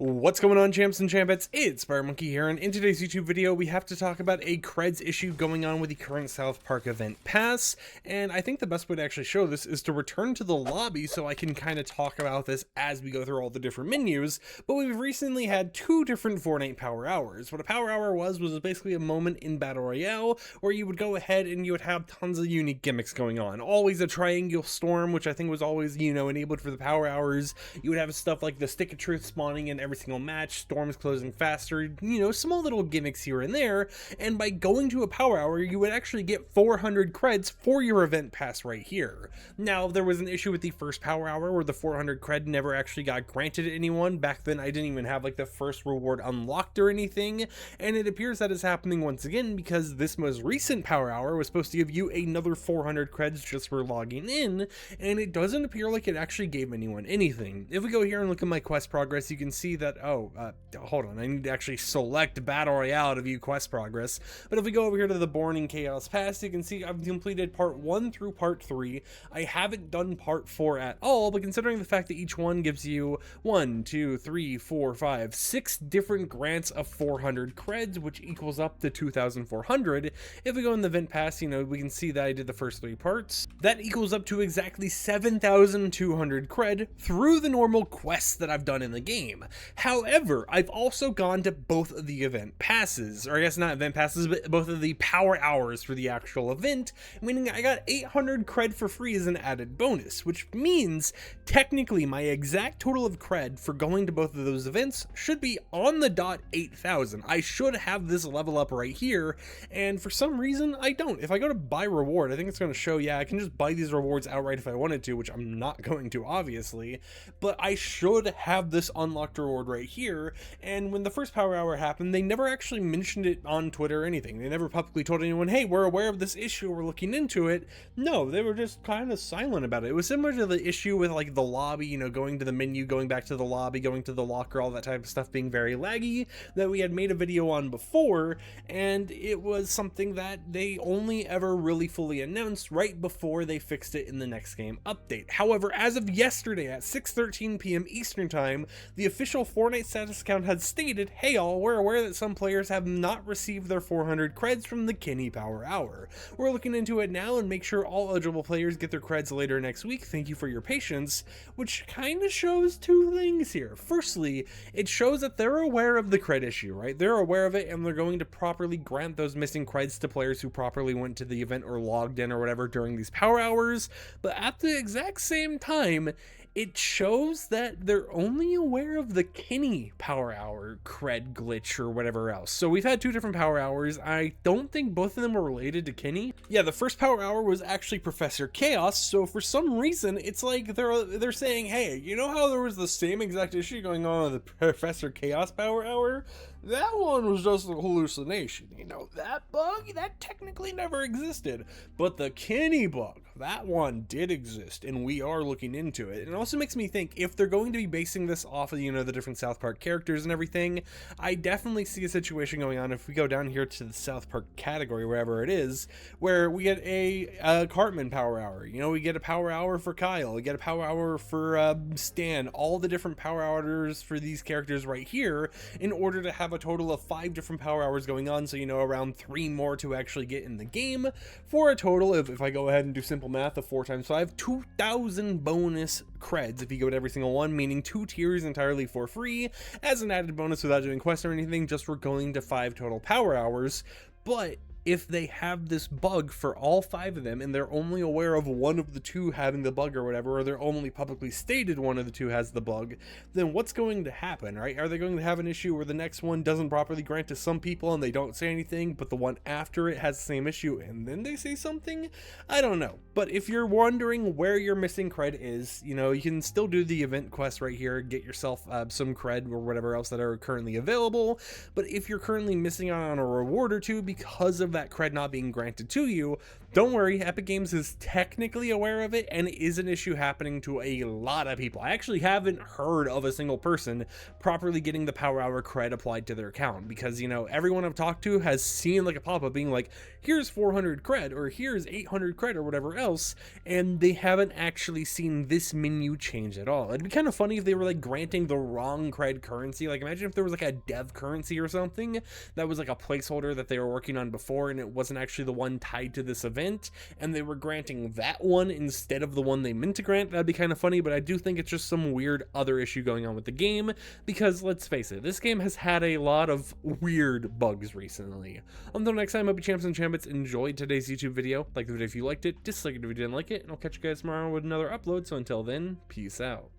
What's going on, champs and champettes? It's FireMonkey here, and in today's YouTube video we have to talk about a creds issue going on with the current South Park event pass, and I think the best way to actually show this is to return to the lobby so I can kind of talk about this as we go through all the different menus. But we've recently had two different Fortnite power hours. What a power hour was basically a moment in Battle Royale where you would go ahead and you would have tons of unique gimmicks going on. Always a triangle storm, which I think was always, enabled for the power hours. You would have stuff like the Stick of Truth spawning in every single match, storms closing faster, small little gimmicks here and there, and by going to a power hour you would actually get 400 creds for your event pass right here. Now, there was an issue with the first power hour where the 400 cred never actually got granted to anyone. Back then I didn't even have like the first reward unlocked or anything, and it appears that is happening once again because this most recent power hour was supposed to give you another 400 creds just for logging in, and it doesn't appear like it actually gave anyone anything. If we go here and look at my quest progress, you can see that, hold on, I need to actually select Battle Royale to view quest progress. But if we go over here to the Born in Chaos Pass, you can see I've completed part 1 through part 3. I haven't done part 4 at all, but considering the fact that each one gives you 6 different grants of 400 creds, which equals up to 2,400. If we go in the event pass, we can see that I did the first 3 parts. That equals up to exactly 7,200 cred through the normal quests that I've done in the game. However, I've also gone to both of the event passes, or I guess not event passes, but both of the power hours for the actual event, meaning I got 800 cred for free as an added bonus, which means technically my exact total of cred for going to both of those events should be on the dot 8,000. I should have this level up right here, and for some reason I don't. If I go to buy reward, I think it's going to show, I can just buy these rewards outright if I wanted to, which I'm not going to obviously, but I should have this unlocked reward right here. And when the first power hour happened, they never actually mentioned it on Twitter or anything. They never publicly told anyone, hey, we're aware of this issue, we're looking into it. No, they were just kind of silent about it. It was similar to the issue with like the lobby, going to the menu, going back to the lobby, going to the locker, all that type of stuff being very laggy, that we had made a video on before, and it was something that they only ever really fully announced right before they fixed it in the next game update. However, as of yesterday at 6:13 p.m. Eastern Time, the official Fortnite status account had stated, hey all, we're aware that some players have not received their 400 creds from the Kenny Power Hour. We're looking into it now and make sure all eligible players get their creds later next week. Thank you for your patience, which kind of shows two things here. Firstly, it shows that they're aware of the cred issue, right? They're aware of it and they're going to properly grant those missing creds to players who properly went to the event or logged in or whatever during these power hours. But at the exact same time, it shows that they're only aware of the Kenny Power Hour cred glitch or whatever else. So we've had 2 different power hours. I don't think both of them were related to Kenny. Yeah, the first power hour was actually Professor Chaos, so for some reason it's like they're saying, hey, you know how there was the same exact issue going on with the Professor Chaos power hour? That one was just a hallucination. That bug, that technically never existed. But the Kenny bug, that one did exist, and we are looking into it. And it also makes me think, if they're going to be basing this off of, the different South Park characters and everything, I definitely see a situation going on if we go down here to the South Park category, wherever it is, where we get a Cartman power hour. We get a power hour for Kyle, we get a power hour for Stan, all the different power hours for these characters right here, in order to have a total of 5 different power hours going on, so around 3 more to actually get in the game, for a total of, if I go ahead and do simple math, of 4 times 5, 2,000 bonus creds if you go to every single one, meaning 2 tiers entirely for free as an added bonus without doing quests or anything, just for going to 5 total power hours. But if they have this bug for all 5 of them and they're only aware of one of the 2 having the bug or whatever, or they're only publicly stated one of the 2 has the bug, then what's going to happen, right? Are they going to have an issue where the next one doesn't properly grant to some people and they don't say anything, but the one after it has the same issue and then they say something? I don't know. But if you're wondering where your missing cred is, you can still do the event quest right here, get yourself some cred or whatever else that are currently available. But if you're currently missing out on a reward or 2 because of of that cred not being granted to you, don't worry, Epic Games is technically aware of it, and it is an issue happening to a lot of people. I actually haven't heard of a single person properly getting the Power Hour cred applied to their account, because, you know, everyone I've talked to has seen like a pop-up being like, here's 400 cred, or here's 800 cred, or whatever else, and they haven't actually seen this menu change at all. It'd be kind of funny if they were like granting the wrong cred currency. Like, imagine if there was like a dev currency or something that was like a placeholder that they were working on before, and it wasn't actually the one tied to this event, and they were granting that one instead of the one they meant to grant. That'd be kind of funny, but I do think it's just some weird other issue going on with the game, because let's face it, this game has had a lot of weird bugs recently. Until next time, I hope you champs and champions enjoyed today's YouTube video. Like the video if you liked it, dislike it if you didn't like it, and I'll catch you guys tomorrow with another upload. So until then, peace out.